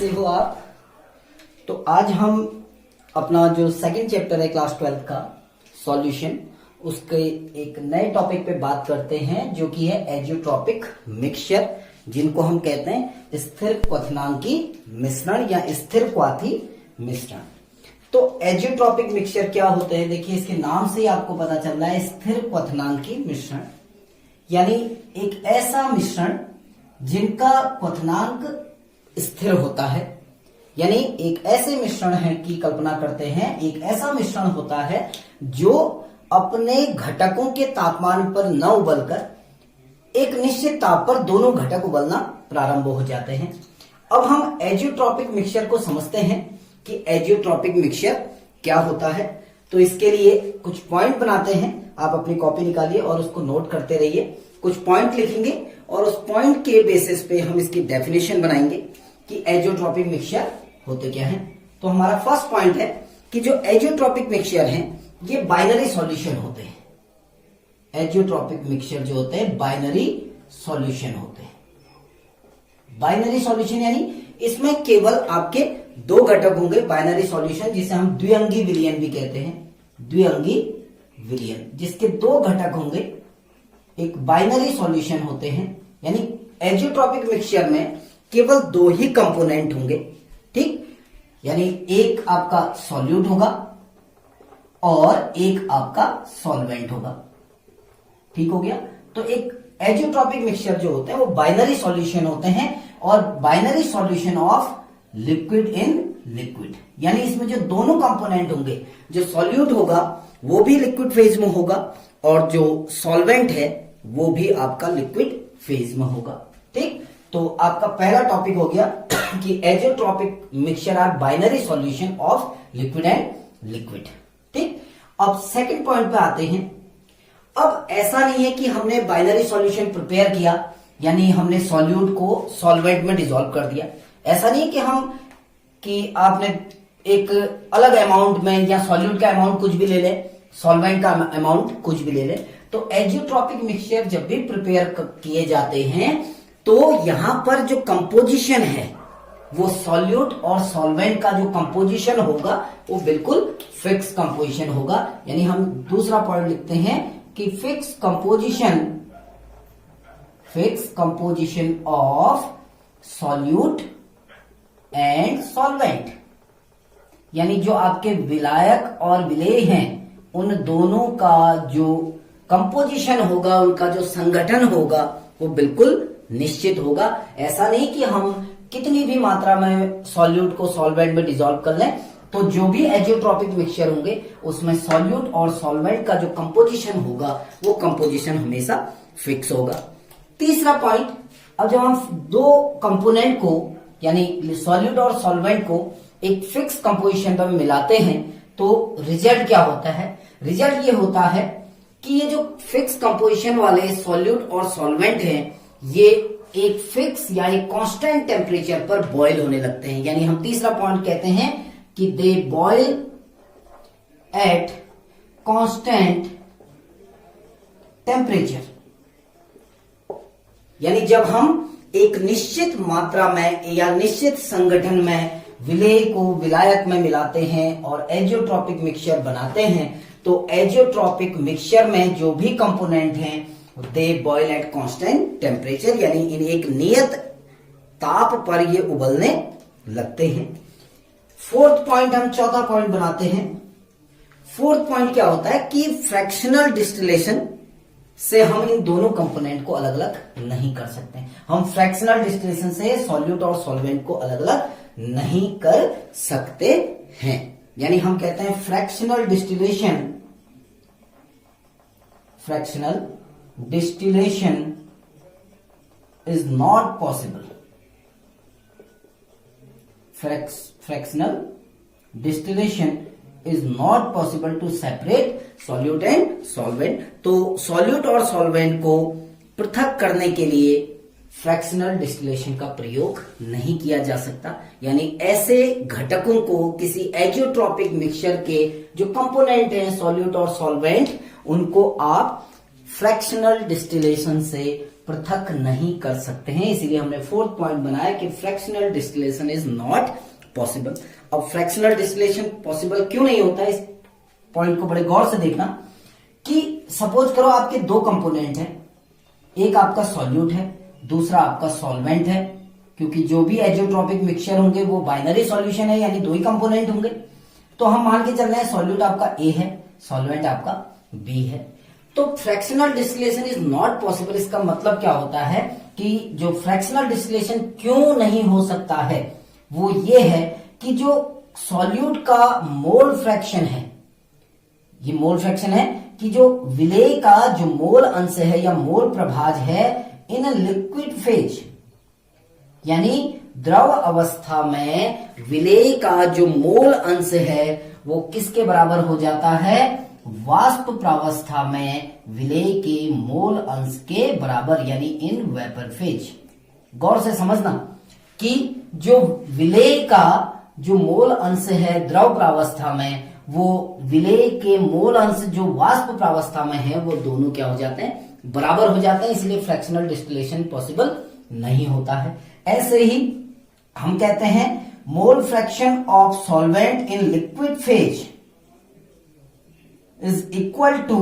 से हो आप। तो आज हम अपना जो सेकंड चैप्टर है क्लास 12 का सॉल्यूशन, उसके एक नए टॉपिक पे बात करते हैं जो कि है एजियोट्रॉपिक मिक्सचर, जिनको हम कहते हैं स्थिर क्वथनांकी मिश्रण या स्थिर क्वाथी मिश्रण। तो एजियोट्रॉपिक मिक्सचर क्या होते हैं, देखिए इसके नाम से ही आपको पता चल रहा है स्थिर क्वथनांकी मिश्रण, यानी एक ऐसा मिश्रण जिनका क्वथनांक स्थिर होता है। यानी एक ऐसे मिश्रण है की कल्पना करते हैं, एक ऐसा मिश्रण होता है जो अपने घटकों के तापमान पर न उबलकर एक निश्चित ताप पर दोनों घटक उबलना प्रारंभ हो जाते हैं। अब हम एजियोट्रॉपिक मिक्सचर को समझते हैं कि एजियोट्रॉपिक मिक्सचर क्या होता है। तो इसके लिए कुछ पॉइंट बनाते हैं, आप अपनी कॉपी निकालिए और उसको नोट करते रहिए। कुछ पॉइंट लिखेंगे और उस पॉइंट के बेसिस पे हम इसकी डेफिनेशन बनाएंगे कि एजियोट्रॉपिक मिक्सचर होते क्या हैं। तो हमारा फर्स्ट पॉइंट है कि जो एजियोट्रॉपिक मिक्सचर हैं ये बाइनरी सॉल्यूशन होते हैं। एजियोट्रॉपिक मिक्सचर जो होते हैं बाइनरी सॉल्यूशन होते हैं। बाइनरी सॉल्यूशन यानी इसमें केवल आपके दो घटक होंगे। बाइनरी सॉल्यूशन जिसे हम द्विअंगी विलयन भी कहते हैं, द्विअंगी विलयन जिसके दो घटक होंगे, एक बाइनरी सॉल्यूशन होते हैं। यानी एजियोट्रॉपिक मिक्सचर में केवल दो ही कंपोनेंट होंगे, ठीक। यानी एक आपका सॉल्यूट होगा और एक आपका सॉल्वेंट होगा, ठीक हो गया। तो एक एजियोट्रॉपिक मिक्सचर जो होते हैं वो बाइनरी सॉल्यूशन होते हैं और binary solution of liquid in liquid, यानी इसमें जो दोनों कंपोनेंट होंगे, जो सॉल्यूट होगा वो भी लिक्विड फेज में होगा और जो सॉल्वेंट है वो भी आपका लिक्विड फेज में होगा, ठीक। तो आपका पहला टॉपिक हो गया कि azeotropic mixture are binary solution of liquid and liquid, ठीक। अब सेकंड पॉइंट पे आते हैं। अब ऐसा नहीं है कि हमने बाइनरी सॉल्यूशन प्रिपेयर किया, यानी हमने सॉल्यूट को सॉल्वेंट में डिसॉल्व कर दिया। ऐसा नहीं है कि आपने एक अलग अमाउंट में या सॉल्यूट का अमाउंट कुछ भी ले ले, सॉल्वेंट का अमाउंट कुछ भी ले ले। तो एजियोट्रॉपिक मिक्सचर जब भी प्रिपेयर किए जाते हैं तो यहां पर जो कंपोजिशन है वो सॉल्यूट और सॉल्वेंट का जो कंपोजिशन होगा वो बिल्कुल फिक्स कंपोजिशन होगा। यानी हम दूसरा पॉइंट लिखते हैं कि fix composition of solute and solvent, यानी जो आपके विलायक और विलेय हैं उन दोनों का जो कंपोजिशन होगा, उनका जो संगठन होगा वो बिल्कुल निश्चित होगा। ऐसा नहीं कि हम कितनी भी मात्रा में सॉल्यूट को सॉल्वेंट में डिसॉल्व कर लें, तो जो भी एजियोट्रॉपिक मिक्सचर होंगे उसमें सॉल्यूट और सॉल्वेंट का जो कंपोजिशन होगा वो कंपोजिशन हमेशा फिक्स होगा। तीसरा पॉइंट, अब जब हम दो कंपोनेंट को यानी सॉल्यूट और सॉल्वेंट को एक फिक्स कंपोजिशन पर मिलाते हैं तो रिजल्ट क्या होता है। रिजल्ट ये होता है कि ये जो फिक्स कंपोजिशन वाले सॉल्यूट और सॉल्वेंट हैं ये एक फिक्स या एक कांस्टेंट टेम्परेचर पर बॉयल होने लगते हैं। यानी हम तीसरा पॉइंट कहते हैं कि दे बॉयल एट कांस्टेंट टेम्परेचर। यानी जब हम एक निश्चित मात्रा में या निश्चित संगठन में विलेय को विलायक में मिलाते हैं और एजियोट्रॉपिक मिक्सचर बनाते हैं तो एजियोट्रॉपिक मिक्सचर में जो भी कंपोनेंट हैं दे बॉयल एट कांस्टेंट टेम्परेचर, यानी इन एक नियत ताप पर ये उबलने लगते हैं। फोर्थ पॉइंट, हम चौथा पॉइंट बनाते हैं। फोर्थ पॉइंट क्या होता है कि फ्रैक्शनल डिस्टिलेशन से हम इन दोनों कंपोनेंट को अलग अलग नहीं कर सकते। हम फ्रैक्शनल डिस्टिलेशन से सॉल्यूट और सॉल्वेंट को अलग अलग नहीं कर सकते हैं। यानी हम कहते हैं fractional distillation is not possible. Fractional distillation is not possible to separate solute and solvent. तो सॉल्यूट और सॉल्वेंट को पृथक करने के लिए फ्रैक्शनल डिस्टिलेशन का प्रयोग नहीं किया जा सकता। यानी ऐसे घटकों को किसी एजियोट्रॉपिक मिक्सचर के जो कंपोनेंट हैं सॉल्यूट और सॉल्वेंट, उनको आप फ्रैक्शनल डिस्टिलेशन से पृथक नहीं कर सकते हैं, इसीलिए हमने फोर्थ पॉइंट बनाया कि fractional distillation is not possible. अब फ्रैक्शनल डिस्टिलेशन पॉसिबल क्यों नहीं होता, इस पॉइंट को बड़े गौर से देखना कि सपोज करो आपके दो कंपोनेंट हैं, एक आपका सॉल्यूट है, दूसरा आपका सॉल्वेंट है, क्योंकि जो भी एजियोट्रॉपिक मिक्सचर होंगे वो बाइनरी सॉल्यूशन है, यानी दो ही कंपोनेंट होंगे। तो हम मान के चल रहे हैं सॉल्यूट आपका ए है, सॉल्वेंट आपका बी है। तो fractional distillation is not possible, इसका मतलब क्या होता है कि जो फ्रैक्शनल डिस्टिलेशन क्यों नहीं हो सकता है वो ये है कि जो सॉल्यूट का मोल फ्रैक्शन है, ये मोल फ्रैक्शन है कि जो विलेय का जो मोल अंश है या मोल प्रभाज है इन लिक्विड फेज, यानी द्रव अवस्था में विलेय का जो मोल अंश है वो किसके बराबर हो जाता है, वाष्प प्रावस्था में विलेय के मोल अंश के बराबर, यानी इन वेपर फेज। गौर से समझना कि जो विलेय का जो मोल अंश है द्रव प्रावस्था में, वो विलेय के मोल अंश जो वाष्प प्रावस्था में है वो दोनों क्या हो जाते हैं, बराबर हो जाते हैं, इसलिए फ्रैक्शनल डिस्टिलेशन पॉसिबल नहीं होता है। ऐसे ही हम कहते हैं mole fraction of solvent in liquid phase is equal to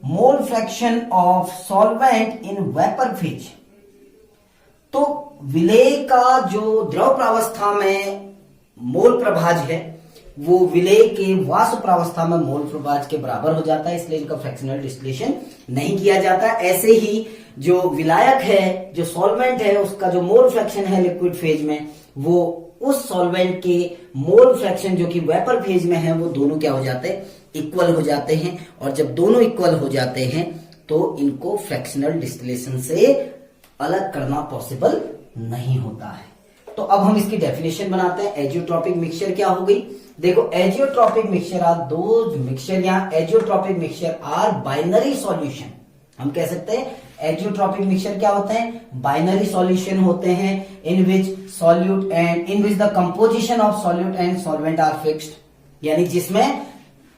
mole fraction of solvent in vapour phase. तो विलेय का जो द्रव प्रावस्था में मोल प्रभाज है वो विलेय के वाष्प प्रावस्था में मोल प्रभाज के बराबर हो जाता है, इसलिए इनका फ्रैक्शनल डिस्टिलेशन नहीं किया जाता। ऐसे ही जो विलायक है, जो सॉल्वेंट है, उसका जो मोल फ्रैक्शन है लिक्विड फेज में, वो उस सॉल्वेंट के मोल फ्रैक्शन जो कि वेपर फेज में है, वो दोनों क्या हो जाते हैं, इक्वल हो जाते हैं। और जब दोनों इक्वल हो जाते हैं तो इनको फ्रैक्शनल डिस्टिलेशन से अलग करना पॉसिबल नहीं होता है। तो अब हम इसकी डेफिनेशन बनाते हैं। एजियोट्रॉपिक मिक्सचर क्या हो गई, देखो azeotropic mixture are two mixture, या azeotropic mixture are binary solution. हम कह सकते हैं एजियोट्रॉपिक मिक्सचर क्या होते हैं, बाइनरी सॉल्यूशन होते हैं, in which solute and in which the composition of solute and solvent are fixed, यानी जिसमें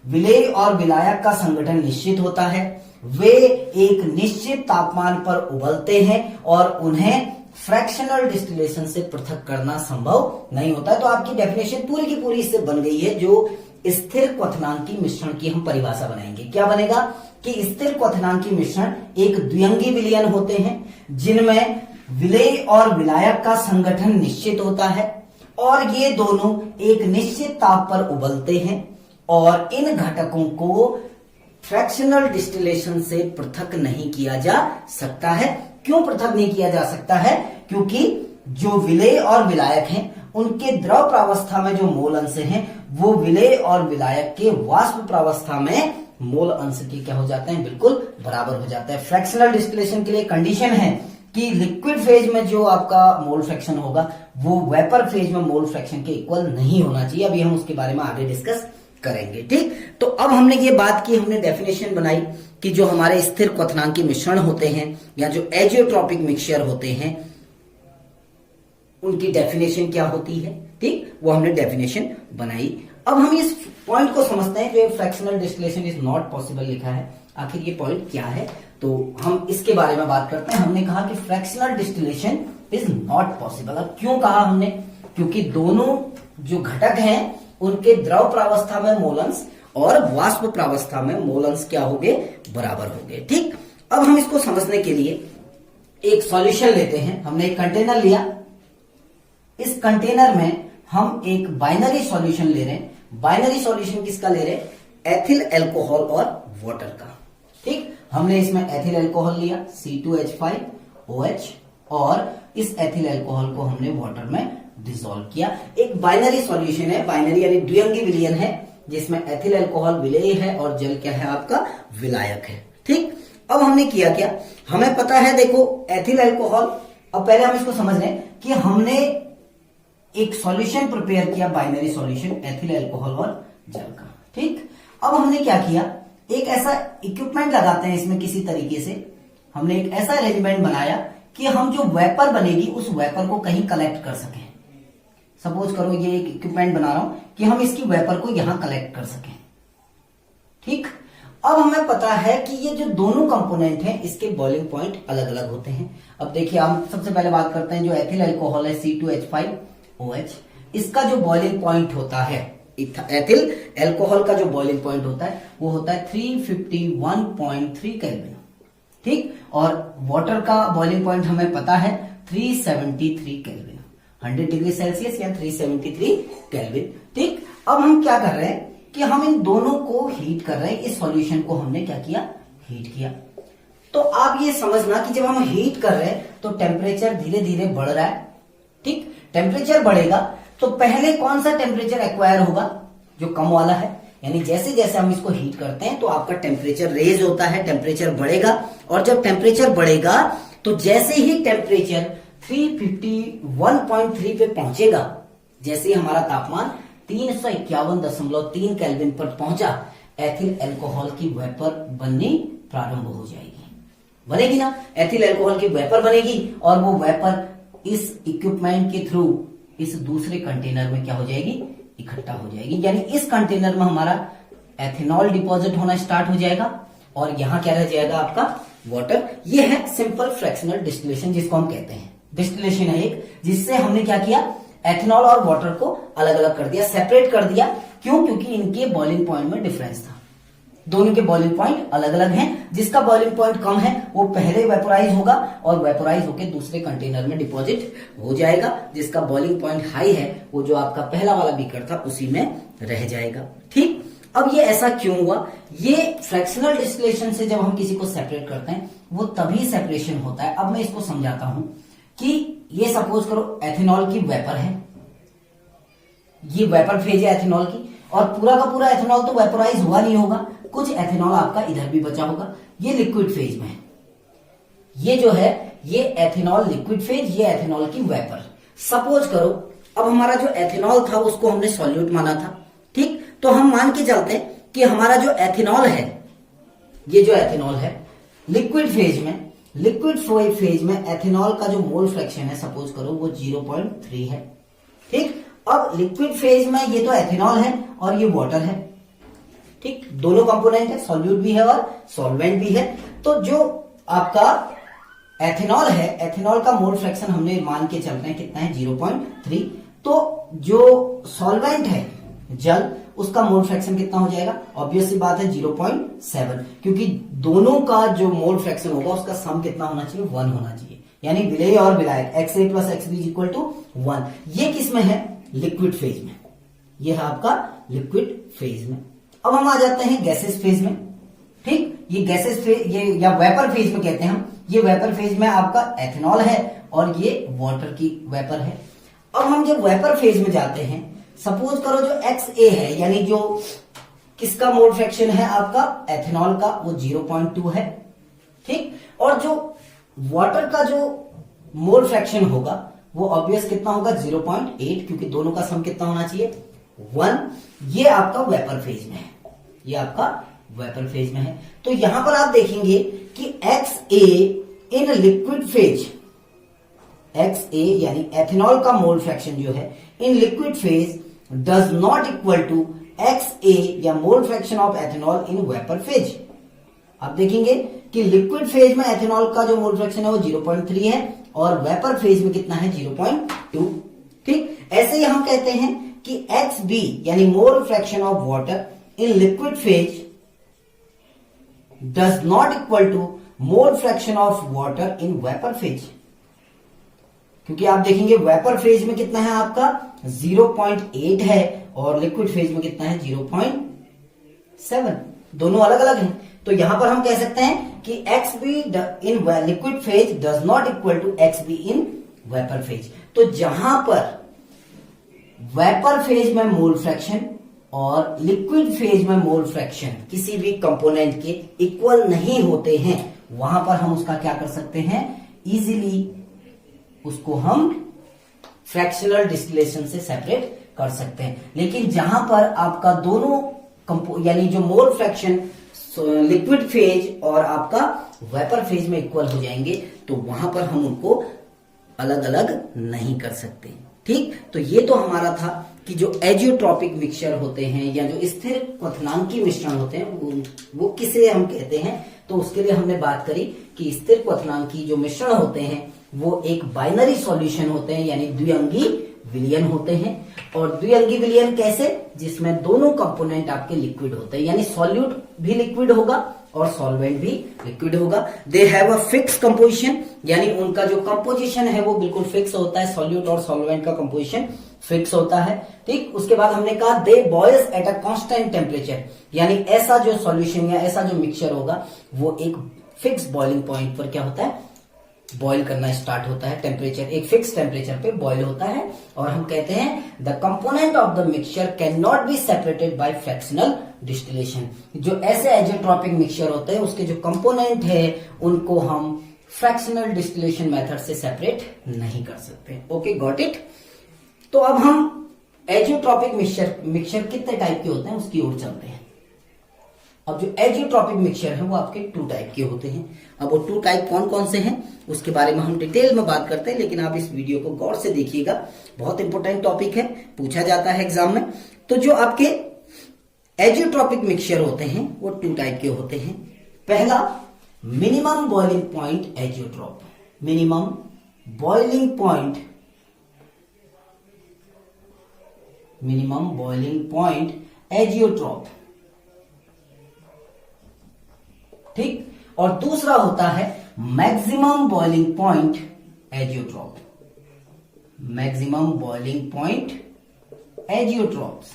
विलेय और विलायक का संगठन निश्चित होता है, वे एक निश्चित तापमान पर उबलते हैं और उन्हें फ्रैक्शनल डिस्टिलेशन से पृथक करना संभव नहीं होता है। तो आपकी डेफिनेशन पूरी की पूरी इससे बन गई है। जो स्थिर क्वथनांकी मिश्रण की हम परिभाषा बनाएंगे, क्या बनेगा कि स्थिर क्वथनांकी मिश्रण एक द्विअंगी विलयन होते हैं जिनमें विलेय और विलायक का संगठन निश्चित होता है और ये दोनों एक निश्चित ताप पर उबलते हैं और इन घटकों को फ्रैक्शनल डिस्टिलेशन से पृथक नहीं किया जा सकता है। क्यों पृथक नहीं किया जा सकता है, क्योंकि जो विलेय और विलायक हैं उनके द्रव प्रावस्था में जो मोल अंश हैं वो विलेय और विलायक के वाष्प प्रावस्था में मोल अंश के क्या हो जाते हैं, बिल्कुल बराबर हो जाते हैं। फ्रैक्शनल डिस्टिलेशन के लिए कंडीशन है कि लिक्विड फेज में जो आपका मोल फ्रैक्शन होगा वो वेपर फेज में मोल फ्रैक्शन के इक्वल नहीं होना चाहिए। अभी हम उसके बारे में आगे डिस्कस करेंगे, ठीक। तो अब हमने ये बात की, हमने डेफिनेशन बनाई कि जो हमारे स्थिर क्वथनांकी मिश्रण होते हैं या जो एजियोट्रॉपिक मिक्सचर होते हैं उनकी डेफिनेशन क्या होती है, ठीक, वो हमने डेफिनेशन बनाई। अब हम इस पॉइंट को समझते हैं कि fractional distillation is not possible लिखा है, आखिर ये पॉइंट क्या है, तो हम इसके बारे में बात करते हैं। हमने कहा कि fractional distillation is not possible. अब क्यों कहा हमने, क्योंकि दोनों जो घटक हैं उनके द्रव प्रावस्था में मोलंश और वाष्प प्रावस्था में मोलंश क्या हो गए, बराबर हो गए, ठीक। अब हम इसको समझने के लिए एक सॉल्यूशन लेते हैं। हमने एक कंटेनर लिया, इस कंटेनर में हम एक बाइनरी सॉल्यूशन ले रहे हैं। बाइनरी सॉल्यूशन किसका ले रहे हैं, एथिल अल्कोहल और वाटर का, ठीक। हमने इसमें एथिल अल्कोहल लिया C2H5OH और इस एथिल अल्कोहल को हमने वाटर में डिसॉल्व किया। एक बाइनरी सॉल्यूशन है, बाइनरी यानी द्विअंगी विलयन है जिसमें एथिल अल्कोहल विलेय है और जल क्या है आपका, विलायक है, ठीक। अब हमने किया क्या, हमें पता है, देखो एथिल अल्कोहल, अब पहले हम इसको समझ लें कि हमने एक सॉल्यूशन प्रिपेयर किया, बाइनरी सॉल्यूशन एथिल अल्कोहल और जल का, ठीक। अब हमने क्या किया, एक ऐसा इक्विपमेंट लगाते हैं इसमें किसी तरीके से, हमने एक ऐसा अरेंजमेंट बनाया कि हम जो वेपर बनेगी उस वेपर को कहीं कलेक्ट कर सकें। सपोज करो ये एक इक्विपमेंट बना रहा हूं कि हम इसकी वेपर को यहां कलेक्ट कर सकें, ठीक। अब हमें पता है कि ये जो दोनों कंपोनेंट हैं इसके बॉइलिंग पॉइंट अलग अलग होते हैं। अब देखिए हम सबसे पहले बात करते हैं जो एथिल अल्कोहल है C2H5OH, इसका जो बॉइलिंग पॉइंट होता है, एथिल अल्कोहल का जो बॉइलिंग पॉइंट होता है वो होता है 351.3 केल्विन, ठीक। और वाटर का बॉइलिंग पॉइंट हमें पता है 373 केल्विन, 100 डिग्री सेल्सियस या 373 केल्विन, ठीक। अब हम क्या कर रहे हैं कि हम इन दोनों को हीट कर रहे हैं। इस सॉल्यूशन को हमने क्या किया, हीट किया। तो आप ये समझना कि जब हम हीट कर रहे हैं तो टेम्परेचर धीरे धीरे बढ़ रहा है, ठीक। टेम्परेचर बढ़ेगा तो पहले कौन सा टेम्परेचर एक्वायर होगा, जो कम वाला है, यानी जैसे जैसे हम इसको हीट करते हैं तो आपका टेम्परेचर रेज होता है, टेम्परेचर बढ़ेगा। और जब टेम्परेचर बढ़ेगा तो जैसे ही टेम्परेचर 351.3 पे पहुंचेगा, जैसे ही हमारा तापमान 351.3 केल्विन पर पहुंचा, एथिल अल्कोहल की वेपर बननी प्रारंभ हो जाएगी, बनेगी ना। एथिल अल्कोहल की वेपर बनेगी और वो वेपर इस इक्विपमेंट के थ्रू इस दूसरे कंटेनर में क्या हो जाएगी, इकट्ठा हो जाएगी। यानी इस कंटेनर में हमारा एथेनॉल डिपॉजिट होना स्टार्ट हो जाएगा और यहां क्या रह जाएगा, आपका वाटर। ये है सिंपल फ्रैक्शनल डिस्टिलेशन जिसको हम कहते हैं। डिस्टिलेशन है एक, जिससे हमने क्या किया, एथेनॉल और वाटर को अलग अलग कर दिया, सेपरेट कर दिया। क्यों? क्योंकि इनके बॉइलिंग पॉइंट में डिफरेंस था, दोनों के बॉइलिंग पॉइंट अलग अलग हैं। जिसका बॉइलिंग पॉइंट कम है वो पहले वेपोराइज होगा और वेपोराइज होकर दूसरे कंटेनर में डिपॉजिट हो जाएगा। जिसका बॉइलिंग पॉइंट हाई है वो जो आपका पहला वाला बीकर था उसी में रह जाएगा, ठीक। अब ये ऐसा क्यों हुआ, ये फ्रैक्शनल डिस्टिलेशन से जब हम किसी को सेपरेट करते हैं वो तभी सेपरेशन होता है। अब मैं इसको समझाता हूं कि ये सपोज करो एथेनॉल की वेपर है, ये वेपर फेज है एथेनॉल की, और पूरा का पूरा एथेनॉल तो वेपोराइज हुआ नहीं होगा, कुछ एथेनॉल आपका इधर भी बचा होगा। ये लिक्विड फेज में है, ये जो है ये एथेनॉल लिक्विड फेज, ये एथेनॉल की वेपर। सपोज करो अब हमारा जो एथेनॉल था उसको हमने सॉल्यूट माना था, ठीक। तो हम मान के चलते हैं कि हमारा जो एथेनॉल है, ये जो एथेनॉल है लिक्विड फेज में, लिक्विड फेज में एथेनॉल का जो मोल फ्रैक्शन है सपोज करो वो 0.3 है, ठीक। अब लिक्विड फेज में ये तो एथेनॉल है और ये वाटर है, ठीक। दोनों कंपोनेंट है, सॉल्यूट भी है और सॉल्वेंट भी है। तो जो आपका एथेनॉल है, एथेनॉल का मोल फ्रैक्शन हमने मान के चलते हैं कितना है, 0.3। तो जो सॉल्वेंट है जल, उसका मोल फ्रैक्शन कितना हो जाएगा, ऑब्वियस सी बात है 0.7, क्योंकि दोनों का जो मोल फ्रैक्शन होगा उसका सम कितना होना चाहिए, 1 होना चाहिए। यानी विलेय और विलायक XA + XB = 1। ये किस में है, लिक्विड फेज में, ये है आपका लिक्विड फेज में। अब हम आ जाते हैं गैसेस फेज में, ठीक। ये गैसेस फेज, ये या वेपर फेज में कहते हैं हम। ये वेपर फेज में आपका एथेनॉल है और ये वाटर की वेपर है। अब हम जब वेपर फेज में जाते हैं, सपोज करो जो XA है, यानी जो किसका मोल फ्रैक्शन है आपका एथेनॉल का, वो 0.2 है, ठीक। और जो वाटर का जो मोल फ्रैक्शन होगा वो ऑब्वियस कितना होगा, 0.8, क्योंकि दोनों का सम कितना होना चाहिए, 1। ये आपका वेपर फेज में है, ये आपका वेपर फेज में है। तो यहां पर आप देखेंगे कि XA in liquid phase, XA यानी एथेनॉल का मोल फ्रैक्शन जो है in liquid phase does not equal to XA या mole fraction of ethanol in vapour phase. आप देखेंगे कि लिक्विड फेज में एथेनॉल का जो मोल फ्रैक्शन है वो 0.3 है और वेपर फेज में कितना है, 0.2, ठीक। ऐसे ही हम कहते हैं कि XB यानी mole fraction of water in liquid phase does not equal to mole fraction of water in vapour phase, क्योंकि आप देखेंगे वेपर फेज में कितना है आपका 0.8 है और लिक्विड फेज में कितना है 0.7, दोनों अलग अलग हैं। तो यहां पर हम कह सकते हैं कि XB in liquid phase does not equal to XB in vapour phase. तो जहां पर वेपर फेज में मोल फ्रैक्शन और लिक्विड फेज में मोल फ्रैक्शन किसी भी कंपोनेंट के इक्वल नहीं होते हैं, वहां पर हम उसका क्या कर सकते हैं, इजीली उसको हम फ्रैक्शनल डिस्टिलेशन से सेपरेट कर सकते हैं। लेकिन जहां पर आपका दोनों यानी जो मोल फ्रैक्शन लिक्विड फेज और आपका वेपर फेज में इक्वल हो जाएंगे तो वहां पर हम उनको अलग अलग नहीं कर सकते, ठीक। तो ये तो हमारा था कि जो एजियोट्रॉपिक मिक्सचर होते हैं या जो स्थिर क्वथनांकी मिश्रण होते हैं वो किसे हम कहते हैं। तो उसके लिए हमने बात करी कि स्थिर क्वथनांकी जो मिश्रण होते हैं वो एक बाइनरी सॉल्यूशन होते हैं, यानी द्विअंगी विलयन होते हैं। और द्विअंगी विलयन कैसे, जिसमें दोनों कंपोनेंट आपके लिक्विड होते हैं, यानी सॉल्यूट भी लिक्विड होगा और सॉल्वेंट भी लिक्विड होगा। They have a fix composition, यानी उनका जो कंपोजिशन है वो बिल्कुल फिक्स होता है, सॉल्यूट और सॉल्वेंट का कंपोजिशन फिक्स होता है। ठीक, उसके बाद हमने कहा they boils at a constant temperature, यानी ऐसा जो सॉल्यूशन या ऐसा जो मिक्सचर होगा वो एक फिक्स बॉइलिंग पॉइंट पर क्या होता है, बॉईल करना स्टार्ट होता है। टेम्परेचर एक फिक्स टेम्परेचर पे बॉईल होता है। और हम कहते हैं the component of the mixture can not be separated by fractional distillation. जो ऐसे एजियोट्रॉपिक मिक्सचर होते हैं उसके जो कंपोनेंट है उनको हम फ्रैक्शनल डिस्टिलेशन मेथड से सेपरेट नहीं कर सकते। Okay, got it. तो अब हम एजियोट्रॉपिक मिक्सचर कितने टाइप के होते हैं उसकी ओर चलते हैं। अब जो एजियोट्रॉपिक मिक्सचर है वो आपके 2 टाइप के होते हैं। अब वो 2 टाइप कौन कौन से हैं उसके बारे में हम डिटेल में बात करते हैं, लेकिन आप इस वीडियो को गौर से देखिएगा, बहुत इंपॉर्टेंट टॉपिक है, पूछा जाता है एग्जाम में। तो जो आपके एजियोट्रॉपिक मिक्सचर होते हैं वो 2 टाइप के होते हैं। पहला, minimum boiling point azeotrope. Minimum boiling point, minimum boiling point azeotrope. ठीक, और दूसरा होता है maximum boiling point azeotrope. Maximum boiling point azeotropes.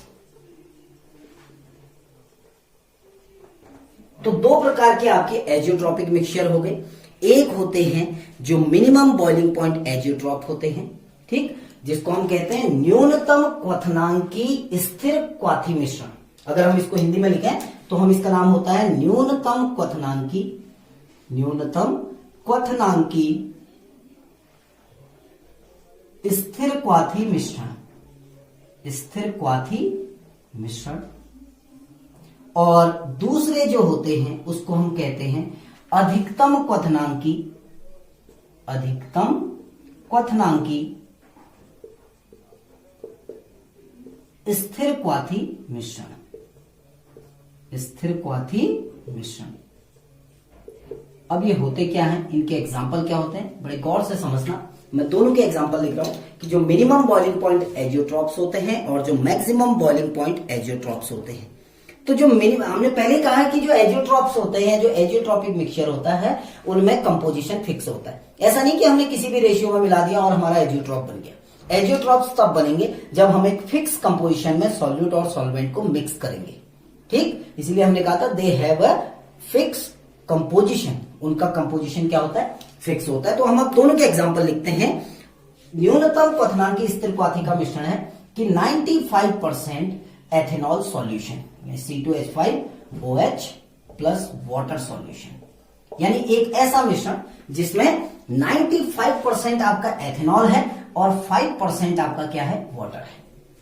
तो 2 प्रकार के आपके एजियोट्रॉपिक मिक्सचर हो गए। एक होते हैं जो मिनिमम बॉइलिंग पॉइंट एजियोट्रॉप होते हैं, ठीक, जिसको हम कहते हैं न्यूनतम क्वथनांकी स्थिर क्वाथी मिश्रण। अगर हम इसको हिंदी में लिखें तो हम इसका नाम होता है न्यूनतम क्वथनांकी, न्यूनतम क्वथनांकी स्थिर क्वाथी मिश्रण, स्थिर क्वाथी मिश्रण। और दूसरे जो होते हैं उसको हम कहते हैं अधिकतम क्वथनांकी, अधिकतम क्वथनांकी स्थिर क्वाथी मिश्रण, स्थिर क्वाथी मिश्रण। अब ये होते क्या हैं, इनके एग्जाम्पल क्या होते हैं, बड़े गौर से समझना। मैं दोनों के एग्जाम्पल लिख रहा हूं कि जो मिनिमम बॉइलिंग पॉइंट एजियोट्रॉप्स होते हैं और जो मैक्सिमम बॉइलिंग पॉइंट एजियोट्रॉप्स होते हैं। तो जो मिनिमम, हमने पहले कहा है कि जो एजियोट्रॉप्स होते हैं, जो एजियोट्रॉपिक मिक्सचर होता है उनमें कंपोजिशन फिक्स होता है। ऐसा नहीं कि हमने किसी भी रेशियो में मिला दिया और हमारा एजियोट्रॉप बन गया। एजियोट्रॉप्स तब बनेंगे जब हम एक फिक्स कंपोजिशन में सॉल्यूट और सॉल्वेंट को मिक्स करेंगे। ठीक, इसलिए हमने कहा था they have a fix composition, उनका कंपोजिशन क्या होता है, फिक्स होता है। तो हम अब दोनों के एग्जांपल लिखते हैं। न्यूनतम क्वथनांकी स्थिर क्वाथी का मिश्रण है कि 95% ethanol solution, C2H5OH plus water solution, यानी एक ऐसा मिश्रण जिसमें 95% आपका एथेनॉल है और 5% आपका क्या है, वाटर है।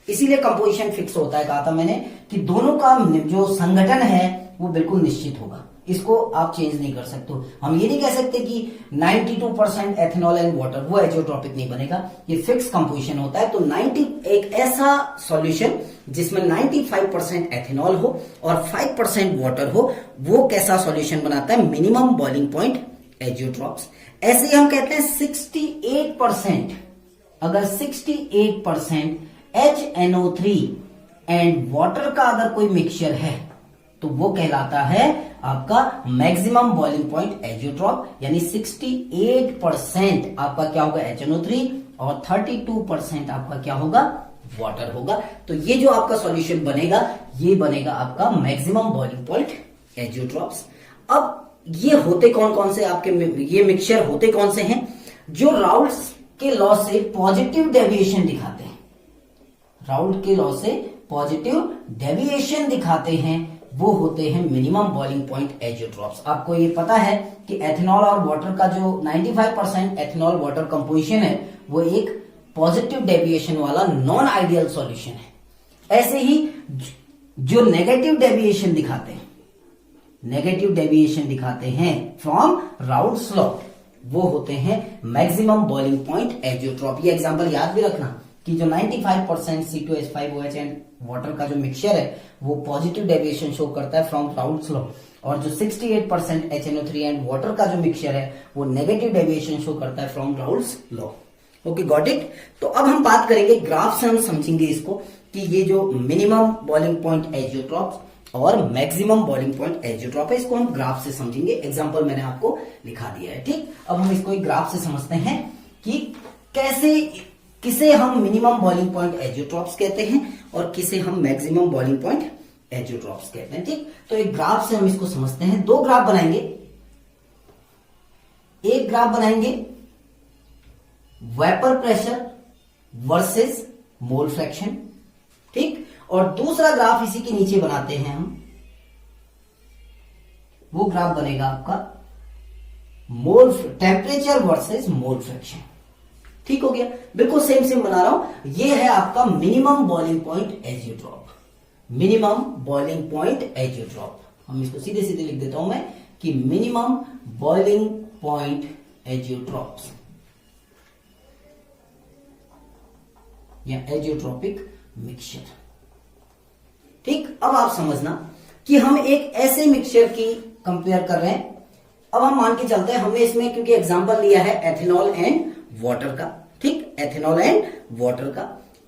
इसीलिए कंपोजिशन फिक्स होता है, कहा था मैंने कि दोनों का जो संगठन है वो बिल्कुल निश्चित होगा, इसको आप चेंज नहीं कर सकते। हम ये नहीं कह सकते कि 92% एथेनॉल एंड वाटर, वो एजियोट्रॉपिक नहीं बनेगा, ये फिक्स कंपोजिशन होता है। तो 90 एक ऐसा सॉल्यूशन जिसमें 95% एथेनॉल हो और 5% वाटर हो, वो कैसा सॉल्यूशन बनाता है, मिनिमम बॉइलिंग पॉइंट एजियोट्रॉप्स। ऐसे ही हम कहते हैं 68%, अगर 68% HNO3 एंड वाटर का अगर कोई मिक्सचर है तो वो कहलाता है आपका मैक्सिमम बॉइलिंग पॉइंट एजियोट्रॉप, यानी 68% आपका क्या होगा, HNO3 और 32% आपका क्या होगा, वाटर होगा। तो ये जो आपका सॉल्यूशन बनेगा ये बनेगा आपका मैक्सिमम बॉइलिंग पॉइंट एजियोट्रॉप्स। अब ये होते कौन कौन से आपके, ये मिक्सचर होते कौन से हैं, जो राउल्ट्स के लॉ से पॉजिटिव डेविएशन दिखाते हैं, राउल्ट के लॉ से पॉजिटिव डेविएशन दिखाते हैं, वो होते हैं मिनिमम बॉइलिंग पॉइंट एजियोट्रॉप्स। आपको ये पता है कि एथेनॉल और वाटर का जो 95% एथेनॉल वाटर कंपोजिशन है वो एक पॉजिटिव डेविएशन वाला नॉन आइडियल सॉल्यूशन है। ऐसे ही जो नेगेटिव डेविएशन दिखाते हैं, नेगेटिव डेविएशन दिखाते हैं फ्रॉम राउल्ट्स लॉ, वो होते हैं मैक्सिमम बॉइलिंग पॉइंट एजियोट्रॉप। ये एग्जांपल याद भी रखना, कि जो 95% C2H5OH एंड वाटर का जो मिक्सचर है वो पॉजिटिव डेविएशन शो करता है फ्रॉम राउल्ट्स लॉ, और जो 68% HNO3 एंड वाटर का जो मिक्सचर है वो नेगेटिव डेविएशन शो करता है from Raoult's law. Okay, got it. तो अब हम बात करेंगे ग्राफ से, हम समझेंगे इसको कि ये जो मिनिमम बॉइलिंग पॉइंट एजियोट्रॉप और मैक्सिमम बॉइलिंग पॉइंट एजियोट्रॉप है, इसको हम ग्राफ से समझेंगे। एग्जांपल मैंने आपको लिखा दिया है, ठीक। अब हम इसको एक ग्राफ से समझते हैं कि कैसे, किसे हम मिनिमम बॉइलिंग पॉइंट एजियोट्रॉप्स कहते हैं और किसे हम मैक्सिमम बॉइलिंग पॉइंट एजियोट्रॉप्स कहते हैं, ठीक। तो एक ग्राफ से हम इसको समझते हैं। दो ग्राफ बनाएंगे, एक ग्राफ बनाएंगे vapour pressure versus mole fraction, ठीक, और दूसरा ग्राफ इसी के नीचे बनाते हैं हम, वो ग्राफ बनेगा आपका मोल टेम्परेचर वर्सेस मोल फ्रैक्शन, ठीक हो गया। बिल्कुल सेम सेम बना रहा हूं। ये है आपका minimum boiling point azeotrope, minimum boiling point azeotrope. हम इसको सीधे सीधे लिख देता हूं मैं कि मिनिमम बॉइलिंग पॉइंट एजियोट्रॉप्स या एजियोट्रॉपिक मिक्सचर, ठीक। अब आप समझना कि हम एक ऐसे मिक्सचर की कंपेयर कर रहे हैं। अब हम मान के चलते हैं, हमने इसमें क्योंकि एग्जांपल लिया है एथेनॉल एंड वाटर का, ठीक, एथेनॉल एंड वाटर का।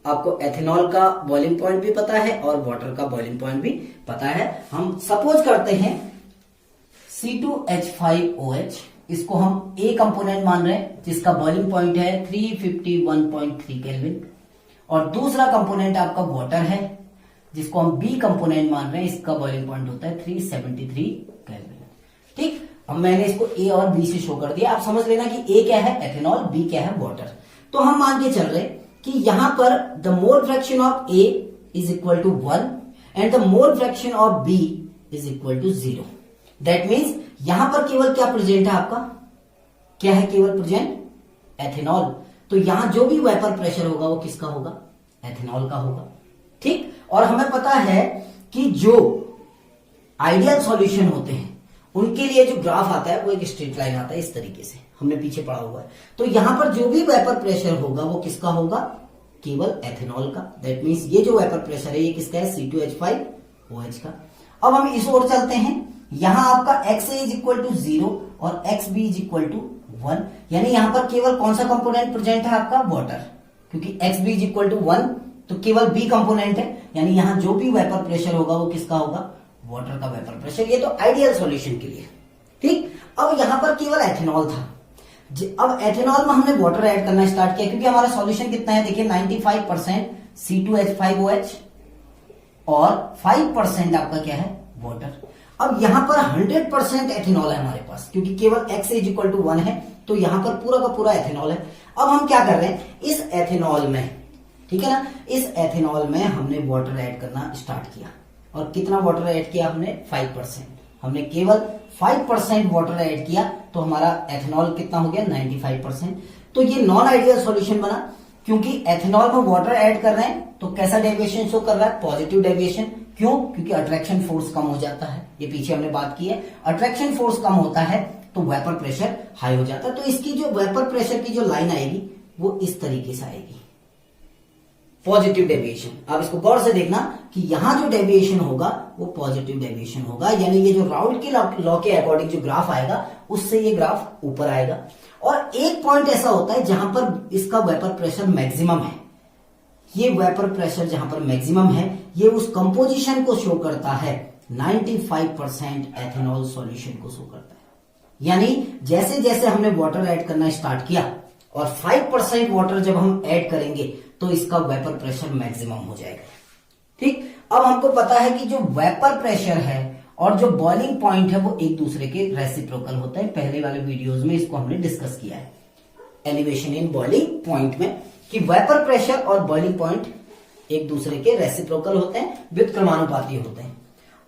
आपको एथेनॉल का बॉइलिंग पॉइंट भी पता है और वाटर का बॉइलिंग पॉइंट भी पता है। हम सपोज करते हैं C2H5OH, इसको हम ए कंपोनेंट मान रहे हैं जिसका बॉइलिंग पॉइंट है 351.3 केल्विन, और दूसरा कंपोनेंट आपका वाटर है जिसको हम बी कंपोनेंट मान रहे हैं, इसका बॉइलिंग पॉइंट होता है 373 केल्विन, ठीक। अब मैंने इसको ए और बी से शो कर दिया। आप समझ लेना कि ए क्या है एथेनॉल, बी क्या है वाटर। तो हम मान के चल रहे कि यहां पर the mole fraction of A is equal to 1 and the mole fraction of B is equal to 0। That means यहां पर केवल क्या प्रेजेंट है आपका, क्या है केवल प्रेजेंट एथेनॉल। तो यहां जो भी वेपर प्रेशर होगा वो किसका होगा, एथेनॉल का होगा, ठीक। और हमें पता है कि जो आइडियल सॉल्यूशन होते हैं उनके लिए जो ग्राफ आता है वो एक स्ट्रेट लाइन आता है, इस तरीके से हमने पीछे पढ़ा हुआ है। तो यहां पर जो भी वेपर प्रेशर होगा वो किसका होगा, केवल एथेनॉल का। दैट मीन्स ये जो वेपर प्रेशर है ये किसका है, C2H5OH का। अब हम इस ओर चलते हैं, यहां आपका XA इज इक्वल टू 0 और XB इज इक्वल टू 1, यानी यहां पर केवल कौन सा कंपोनेंट प्रेजेंट है आपका, वाटर, क्योंकि XB इज इक्वल टू 1 तो केवल बी कंपोनेंट है, यानी यहां जो भी वेपर प्रेशर होगा वो किसका होगा, वाटर का वेपर प्रेशर। ये तो आइडियल सॉल्यूशन के लिए, ठीक। अब यहां पर केवल एथेनॉल था। अब एथेनॉल में हमने वाटर ऐड करना स्टार्ट किया क्योंकि हमारा सॉल्यूशन कितना है, देखिए 95% C2H5OH और 5% आपका क्या है, वाटर। अब यहां पर 100% एथेनॉल है हमारे पास क्योंकि केवल XA इज इक्वल टू 1 है, तो यहां पर पूरा का पूरा एथेनॉल है। अब हम क्या कर रहे हैं, इस एथेनॉल में, ठीक है ना, इस एथेनॉल में हमने वाटर ऐड करना स्टार्ट किया। और कितना वाटर ऐड किया हमने, 5%। हमने केवल 5% वाटर ऐड किया तो हमारा एथेनॉल कितना हो गया, 95%। तो ये नॉन आइडियल सॉल्यूशन बना क्योंकि एथेनॉल में वाटर ऐड कर रहे हैं तो कैसा डेविएशन शो कर रहा है, पॉजिटिव डेविएशन। क्यों, क्योंकि अट्रैक्शन फोर्स कम हो जाता है, ये पीछे हमने बात की है। अट्रैक्शन फोर्स कम होता है तो वेपर प्रेशर हाई हो जाता है। तो इसकी जो वेपर प्रेशर की जो लाइन आएगी वो इस तरीके से आएगी, पॉजिटिव डेविएशन। आप इसको गौर से देखना कि यहां जो डेविएशन होगा वो पॉजिटिव डेविएशन होगा, यानी ये जो राउल्ट के लॉ के अकॉर्डिंग जो ग्राफ आएगा उससे ये ग्राफ ऊपर आएगा। और एक पॉइंट ऐसा होता है जहां पर इसका वेपर प्रेशर मैक्सिमम है। ये वेपर प्रेशर जहां पर मैक्सिमम है ये उस कंपोजिशन को शो करता है, 95% एथेनॉल सॉल्यूशन को शो करता है। यानी जैसे जैसे हमने वाटर ऐड करना स्टार्ट किया और 5% वाटर जब हम ऐड करेंगे तो इसका वेपर प्रेशर मैक्सिमम हो जाएगा, ठीक। अब हमको पता है कि जो वेपर प्रेशर है और जो बॉइलिंग पॉइंट है वो एक दूसरे के रेसिप्रोकल होता है। पहले वाले वीडियोस में इसको हमने डिस्कस किया है एलिवेशन इन बॉइलिंग पॉइंट में, कि वेपर प्रेशर और बॉइलिंग पॉइंट एक दूसरे के रेसिप्रोकल होते हैं, व्युत्क्रमानुपाती होते हैं।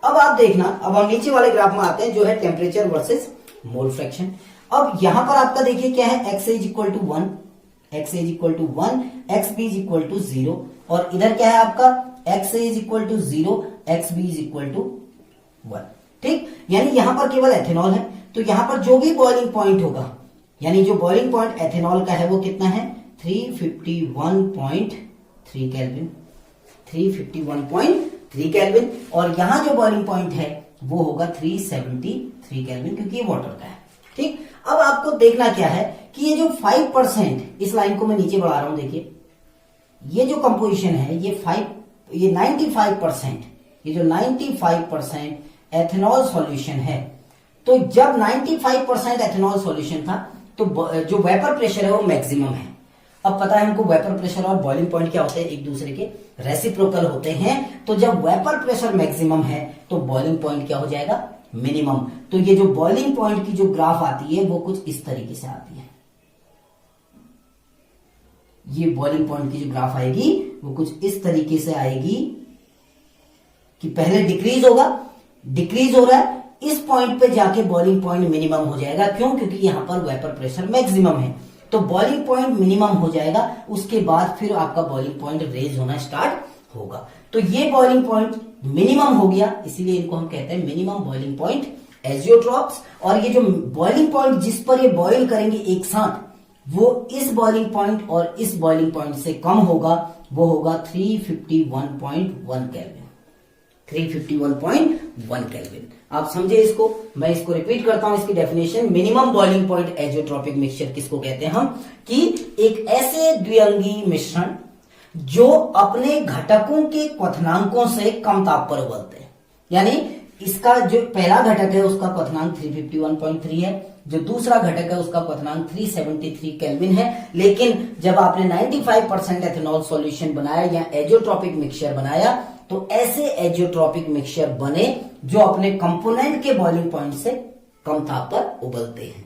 अब आप देखना, अब हम नीचे वाले ग्राफ में आते हैं जो है टेम्परेचर वर्सेस मोल फ्रैक्शन। अब यहां पर आपका देखिए क्या है, XA is equal to 1, XA is equal to 1, XB is equal to 0, और इधर क्या है आपका, XA is equal to 0, XB is equal to 1, ठीक। यानी यहां पर केवल एथेनॉल है, तो यहां पर जो भी बॉइलिंग पॉइंट होगा, यानी जो बॉइलिंग पॉइंट एथेनॉल का है वो कितना है, 351.3 3 केल्विन, 351.3 केल्विन, और यहां जो बॉइलिंग पॉइंट है वो होगा 373 केल्विन, क्योंकि ये वाटर का है। ठीक, अब आपको देखना क्या है कि ये जो 5%, इस लाइन को मैं नीचे बढ़ा रहा हूं, देखिए ये जो कंपोजिशन है ये 95%, ये जो 95% एथेनॉल सॉल्यूशन है। तो जब 95% एथेनॉल सॉल्यूशन था तो जो वेपर प्रेशर है वो मैक्सिमम है। अब पता है हमको वेपर प्रेशर और बॉइलिंग पॉइंट क्या होते हैं, एक दूसरे के रेसिप्रोकल होते हैं। तो जब वेपर प्रेशर मैक्सिमम है तो बॉइलिंग पॉइंट क्या हो जाएगा, मिनिमम। तो ये जो बॉइलिंग पॉइंट की जो ग्राफ आती है वो कुछ इस तरीके से आती है। ये बॉइलिंग पॉइंट की जो ग्राफ आएगी वो कुछ इस तरीके से आएगी कि पहले डिक्रीज होगा, डिक्रीज हो रहा है, इस पॉइंट पे जाके बॉइलिंग पॉइंट मिनिमम हो जाएगा। क्यों? क्योंकि यहां पर वेपर प्रेशर मैक्सिमम है। तो बॉइलिंग पॉइंट मिनिमम हो जाएगा, उसके बाद फिर आपका बॉइलिंग पॉइंट रेज होना स्टार्ट होगा। तो ये बॉइलिंग पॉइंट मिनिमम हो गया, इसीलिए इनको हम कहते हैं मिनिमम बॉइलिंग पॉइंट एजियोट्रॉप्स। और ये जो बॉइलिंग पॉइंट जिस पर ये बॉइल करेंगे एक साथ, वो इस बॉइलिंग पॉइंट और इस बॉइलिंग पॉइंट से कम होगा, वो होगा 351.1 केल्विन, 351.1 केल्विन। आप समझे इसको? मैं इसको रिपीट करता हूं, इसकी definition. Minimum boiling point azeotropic mixture किसको कहते हैं हम, कि एक ऐसे द्विअंगी मिश्रण जो अपने घटकों के क्वथनांकों से कम ताप पर उबलते हैं। यानी इसका जो पहला घटक है उसका क्वथनांक 351.3 है, जो दूसरा घटक है उसका क्वथनांक 373 केल्विन है। लेकिन जब आपने 95% एथेनॉल सॉल्यूशन बनाया या एजियोट्रॉपिक मिक्सचर बनाया, तो ऐसे एजियोट्रॉपिक मिक्सचर बने जो अपने कंपोनेंट के बॉइलिंग पॉइंट से कम ताप पर उबलते हैं।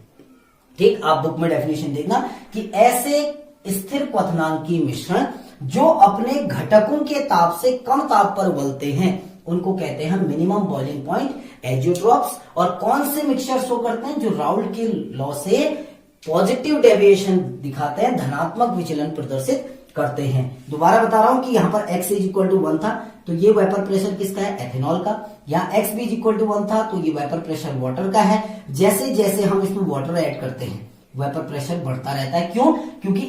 ठीक, आप बुक में डेफिनेशन देखना कि ऐसे स्थिर क्वथनांकी मिश्रण जो अपने घटकों के ताप से कम ताप पर उबलते हैं, उनको कहते हैं मिनिमम बॉइलिंग पॉइंट एजियोट्रॉप्स। और कौन से मिक्सचर शो करते हैं? जो राउल्ट के लॉ से पॉजिटिव डेविएशन दिखाते हैं, धनात्मक विचलन प्रदर्शित करते हैं। दोबारा बता रहा हूं कि यहां पर x इज इक्वल टू 1 था, तो ये वेपर प्रेशर किसका है? एथेनॉल का। यहाँ x भी इज इक्वल टू 1 था, तो ये वेपर प्रेशर वाटर का है। जैसे जैसे हम इसमें वाटर ऐड करते हैं वेपर प्रेशर बढ़ता रहता है। क्यों? क्योंकि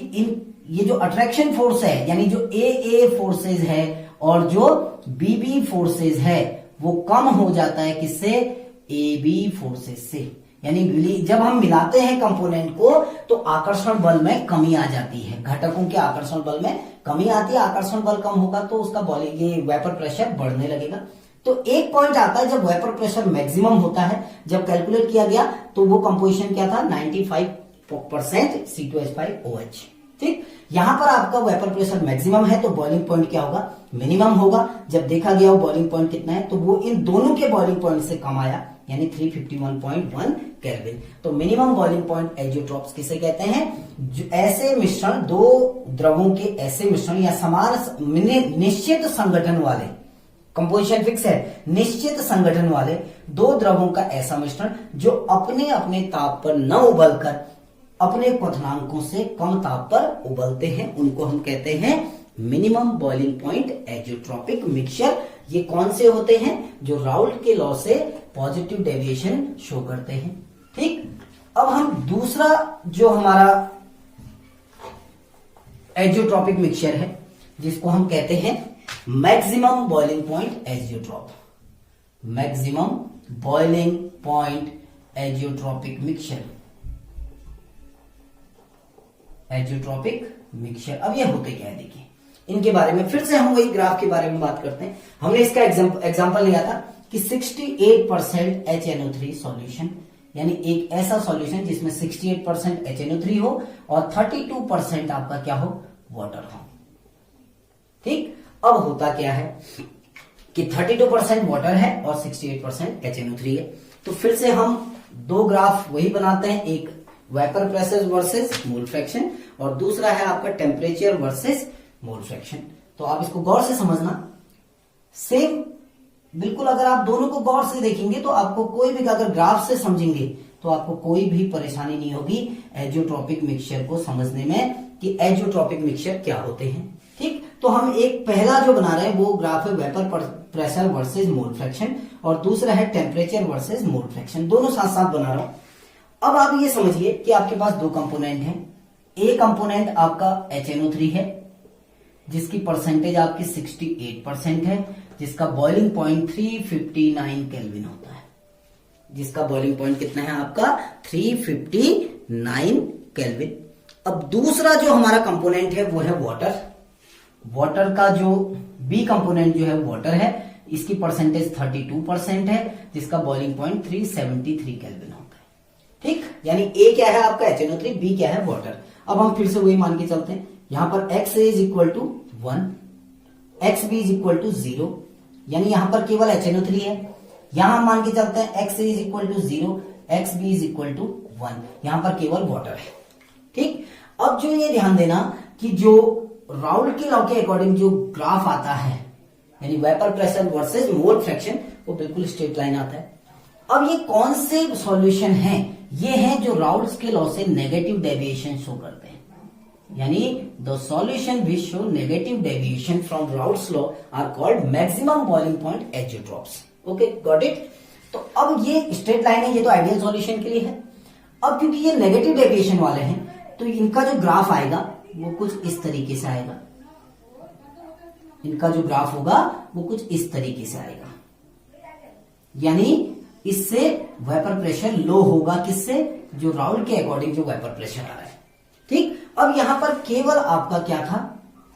ये जो अट्रैक्शन फोर्स है, यानी जो ए फोर्सेज है और जो बी फोर्सेज है, वो कम हो जाता है किससे? ए बी फोर्सेज से। यानी जब हम मिलाते हैं कंपोनेंट को तो आकर्षण बल में कमी आ जाती है, घटकों के आकर्षण बल में कमी आती है। आकर्षण बल कम होगा तो उसका ये वेपर प्रेशर बढ़ने लगेगा। तो एक पॉइंट आता है जब वेपर प्रेशर मैक्सिमम होता है। जब कैलकुलेट किया गया तो वो कंपोजिशन क्या था? 95% C2H5OH। ठीक, यहां पर आपका वेपर प्रेशर मैक्सिमम है तो बॉइलिंग पॉइंट क्या होगा? मिनिमम होगा। जब देखा गया वो बॉइलिंग पॉइंट कितना है, तो वो इन दोनों के बॉइलिंग पॉइंट से कम आया, यानी 351.1 केल्विन। तो मिनिमम बॉइलिंग पॉइंट एजियोट्रॉप्स किसे कहते हैं? जो ऐसे मिश्रण, दो द्रवों के ऐसे मिश्रण या समान निश्चित संगठन वाले, कंपोजिशन फिक्स है, निश्चित संगठन वाले दो द्रवों का ऐसा मिश्रण जो अपने अपने ताप पर न उबलकर अपने क्वथनांकों से कम ताप पर उबलते हैं, उनको हम कहते हैं minimum boiling point azeotropic mixture. ये कौन से होते हैं? जो राउल्ट के लॉ से पॉजिटिव डेविएशन शो करते हैं। ठीक, अब हम दूसरा जो हमारा एजियोट्रॉपिक मिक्सचर है, जिसको हम कहते हैं maximum boiling point azeotrope, maximum boiling point azeotropic mixture, azeotropic mixture. अब ये होते क्या है, देखिए इनके बारे में फिर से हम वही ग्राफ के बारे में बात करते हैं। हमने इसका एग्जांपल लिया था कि 68% HNO3 सॉल्यूशन, यानी एक ऐसा सॉल्यूशन जिसमें 68% HNO3 हो और 32% आपका क्या हो? वाटर हो। ठीक, अब होता क्या है कि 32% वाटर है और 68% HNO3 है। तो फिर से हम दो ग्राफ वही बनाते हैं, एक वेपर प्रेशर वर्सेस मोल फ्रैक्शन और दूसरा है आपका टेम्परेचर वर्सेस मोल फ्रैक्शन। तो आप इसको गौर से समझना, सेम बिल्कुल। अगर आप दोनों को गौर से देखेंगे तो आपको कोई भी, अगर ग्राफ से समझेंगे तो आपको कोई भी परेशानी नहीं होगी एजियोट्रॉपिक मिक्सचर को समझने में कि एजियोट्रॉपिक मिक्सचर क्या होते हैं। ठीक, तो हम एक पहला जो बना रहे हैं वो ग्राफ है वेपर प्रेशर वर्सेस मोल फ्रैक्शन और दूसरा है टेम्परेचर वर्सेस मोल फ्रैक्शन, दोनों साथ साथ बना रहा हूं। अब आप ये समझिए कि आपके पास दो कंपोनेंट हैं। ए कंपोनेंट आपका HNO3 है, जिसकी परसेंटेज आपकी 68% है, जिसका बॉइलिंग पॉइंट 359 केल्विन होता है। जिसका बॉइलिंग पॉइंट कितना है आपका 359 केल्विन। अब दूसरा जो हमारा कंपोनेंट है वो है वाटर। वाटर का जो बी कंपोनेंट जो है वाटर है, इसकी परसेंटेज 32% है, जिसका बॉइलिंग पॉइंट 373 केल्विन होता है। ठीक, यानी ए क्या है आपका HNO3, बी क्या है वाटर। अब हम फिर से वही मान के चलते हैं, यहां पर x is equal to 1, X B is equal to 0, यानी यहां पर केवल HNO3 है। यहां हम मान के चलते हैं x is equal to 0, X B is equal to 1, यहां पर केवल वाटर है। ठीक, अब जो ये ध्यान देना कि जो राउल्ट के लॉ के अकॉर्डिंग जो ग्राफ आता है, यानी vapour pressure versus mole fraction, वो बिल्कुल स्ट्रेट लाइन आता है। अब ये कौन से सॉल्यूशन हैं? ये हैं जो राउल्ट के लॉ से नेगेटिव डेविएशन शो करते हैं, यानी the solution which show negative deviation from Raoult's law are called maximum boiling point azeotropes. Okay, got it. तो अब ये स्ट्रेट लाइन है, ये तो आइडियल सॉल्यूशन के लिए है। अब क्योंकि ये नेगेटिव डेविएशन वाले हैं, तो इनका जो ग्राफ आएगा वो कुछ इस तरीके से आएगा। इनका जो ग्राफ होगा वो कुछ इस तरीके से आएगा, यानी इससे वेपर प्रेशर लो होगा। किससे? जो राउल्ट के अकॉर्डिंग जो वेपर प्रेशर आ रहा है। ठीक, अब यहां पर केवल आपका क्या था?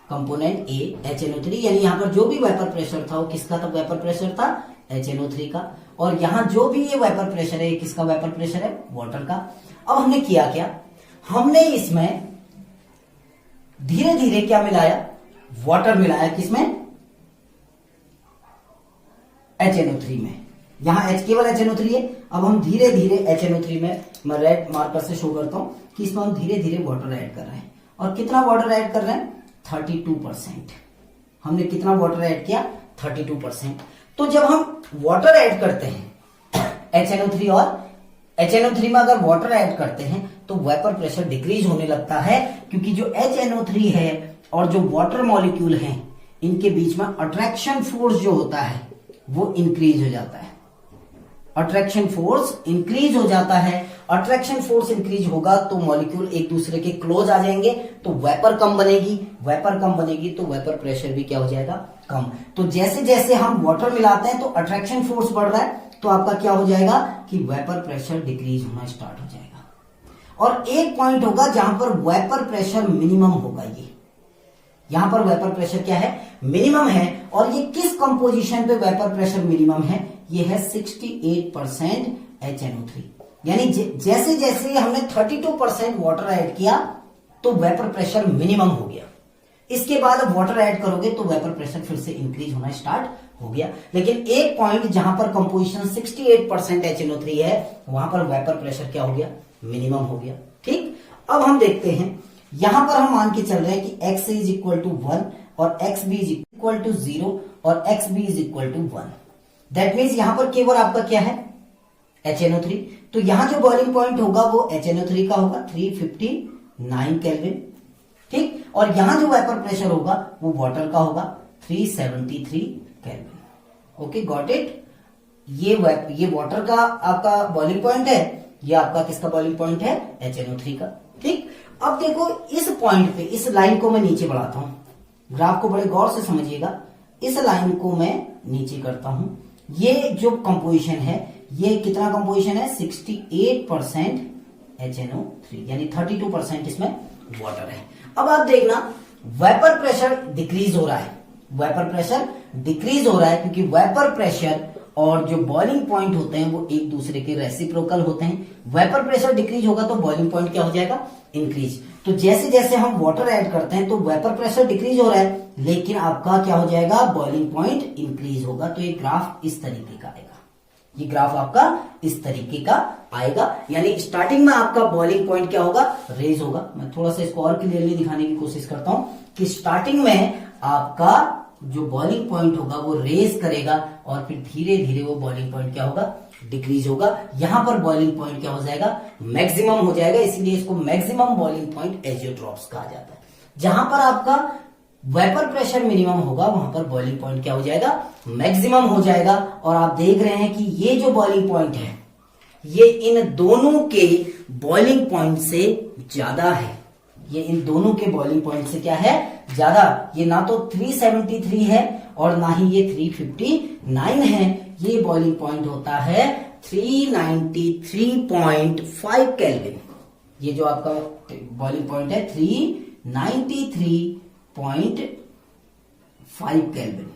कंपोनेंट ए HNO3, यानी यहां पर जो भी वेपर प्रेशर था वो किसका था? वेपर प्रेशर था HNO3 का। और यहां जो भी ये वेपर प्रेशर है, ये किसका वेपर प्रेशर है? वाटर का। अब हमने किया क्या? हमने इसमें धीरे धीरे क्या मिलाया? वाटर मिलाया। किसमें? HNO3 में। यहां केवल HNO3 है। अब हम धीरे धीरे HNO3 में, मैं रेड मार्कर से शो करता हूं कि इसमें हम धीरे धीरे वाटर ऐड कर रहे हैं। और कितना वाटर ऐड कर रहे हैं? 32%। हमने कितना वाटर ऐड किया? 32%। तो जब हम वाटर ऐड करते हैं HNO3 और HNO3 में अगर वाटर ऐड करते हैं तो वेपर प्रेशर डिक्रीज होने लगता है, क्योंकि जो HNO3 है और जो वाटर मॉलिक्यूल हैं, इनके बीच में अट्रैक्शन फोर्स जो होता है वो इंक्रीज हो जाता है। अट्रैक्शन फोर्स इंक्रीज हो जाता है। अट्रैक्शन फोर्स इंक्रीज होगा तो मॉलिक्यूल एक दूसरे के क्लोज आ जाएंगे, तो वेपर कम बनेगी। वेपर कम बनेगी तो वेपर प्रेशर भी क्या हो जाएगा? कम। तो जैसे जैसे हम वाटर मिलाते हैं तो अट्रैक्शन फोर्स बढ़ रहा है, तो आपका क्या हो जाएगा कि वेपर प्रेशर डिक्रीज होना स्टार्ट हो जाएगा। और एक पॉइंट होगा जहां पर वेपर प्रेशर मिनिमम होगा। ये यहां पर वेपर प्रेशर क्या है? मिनिमम है। और ये किस कंपोजिशन पे वेपर प्रेशर मिनिमम है? ये है 68% HNO3। यानी जैसे जैसे हमने 32% वाटर ऐड किया तो वेपर प्रेशर मिनिमम हो गया। इसके बाद अब वाटर ऐड करोगे तो वेपर प्रेशर फिर से इंक्रीज होना स्टार्ट हो गया। लेकिन एक पॉइंट जहां पर कंपोजिशन 68% HNO3 है, वहां पर वेपर प्रेशर क्या हो गया? मिनिमम हो गया। ठीक, अब हम देखते हैं, यहां पर हम मान के चल रहे हैं कि x इज इक्वल टू 1 और X B is equal to 0 और X B is equal to 1। That means यहां पर केवल आपका क्या है? HNO3। तो यहां जो बॉइलिंग पॉइंट होगा वो HNO3 का होगा 359 केल्विन। ठीक, और यहां जो वेपर प्रेशर होगा वो वाटर का होगा 373 केल्विन। Okay, got it. ये वाटर का आपका बॉइलिंग पॉइंट है, ये आपका किसका बॉइलिंग पॉइंट है? HNO3 का। ठीक, अब देखो इस पॉइंट पे, इस लाइन को मैं नीचे बढ़ाता हूं, ग्राफ को बड़े गौर से समझिएगा। इस लाइन को मैं नीचे करता हूं। ये जो कंपोजिशन है, ये कितना कंपोजिशन है? 68% HNO3, यानी 32% इसमें वाटर है। अब आप देखना, वेपर प्रेशर डिक्रीज हो रहा है। वेपर प्रेशर डिक्रीज हो रहा है क्योंकि वेपर प्रेशर और जो बॉइलिंग पॉइंट होते हैं वो एक दूसरे के रेसिप्रोकल होते हैं। वेपर प्रेशर डिक्रीज होगा तो बॉइलिंग पॉइंट क्या हो जाएगा? इंक्रीज। तो जैसे जैसे हम वाटर ऐड करते हैं तो वेपर प्रेशर डिक्रीज हो रहा है, लेकिन आपका क्या हो जाएगा? बॉइलिंग पॉइंट इंक्रीज होगा। तो ये ग्राफ इस तरीके का आएगा। ये ग्राफ आपका इस तरीके का आएगा, यानी स्टार्टिंग में आपका बॉइलिंग पॉइंट क्या होगा? रेज होगा। मैं थोड़ा सा इसको और क्लियरली दिखाने की कोशिश करता हूं कि स्टार्टिंग में आपका जो बॉइलिंग पॉइंट होगा वो रेज करेगा और फिर धीरे धीरे वो बॉइलिंग पॉइंट क्या होगा? डिक्रीज होगा। यहां पर बॉइलिंग पॉइंट क्या हो जाएगा? मैक्सिमम हो जाएगा। इसीलिए इसको मैक्सिमम बॉइलिंग पॉइंट एजियोट्रॉप्स कहा जाता है। जहां पर आपका वेपर प्रेशर मिनिमम होगा वहां पर बॉइलिंग पॉइंट क्या हो जाएगा? मैक्सिमम हो जाएगा। और आप देख रहे हैं कि ये जो बॉइलिंग पॉइंट है ये इन दोनों के बॉइलिंग पॉइंट से ज्यादा है। ये इन दोनों के बॉइलिंग पॉइंट से क्या है, ज्यादा। ये ना तो 373 है और ना ही ये 359 है, ये बॉइलिंग पॉइंट होता है 393.5 केल्विन। ये जो आपका बॉइलिंग पॉइंट है 393.5 केल्विन।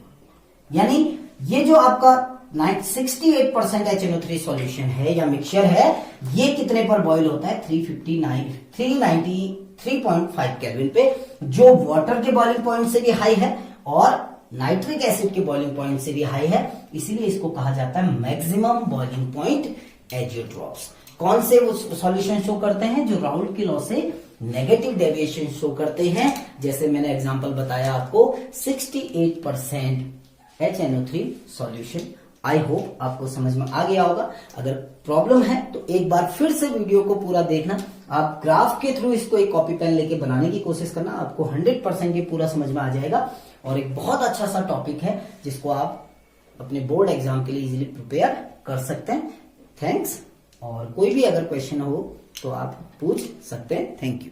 यानी ये जो आपका 68% HNO3 सॉल्यूशन है या मिक्सचर है, ये कितने पर बॉईल होता है, 393.5 केल्विन पे, जो वाटर के बॉइलिंग पॉइंट से भी हाई है और नाइट्रिक एसिड के बॉइलिंग पॉइंट से भी हाई है। इसीलिए इसको कहा जाता है मैक्सिमम बॉइलिंग पॉइंट एजियोट्रॉप्स। कौन से वो सॉल्यूशन शो करते हैं, जो राउल्ट की लॉ से नेगेटिव डेविएशन शो करते हैं। जैसे मैंने एग्जांपल बताया आपको 68% HNO3 सॉल्यूशन। आई होप आपको समझ में आ गया होगा। अगर प्रॉब्लम है तो एक बार फिर से वीडियो को पूरा देखना। आप ग्राफ के थ्रू इसको एक कॉपी पेन लेके बनाने की कोशिश करना, आपको 100% ये पूरा समझ में आ जाएगा। और एक बहुत अच्छा सा टॉपिक है जिसको आप अपने बोर्ड एग्जाम के लिए इजीली प्रिपेयर कर सकते हैं। थैंक्स। और कोई भी अगर क्वेश्चन हो तो आप पूछ सकते हैं। Thank you.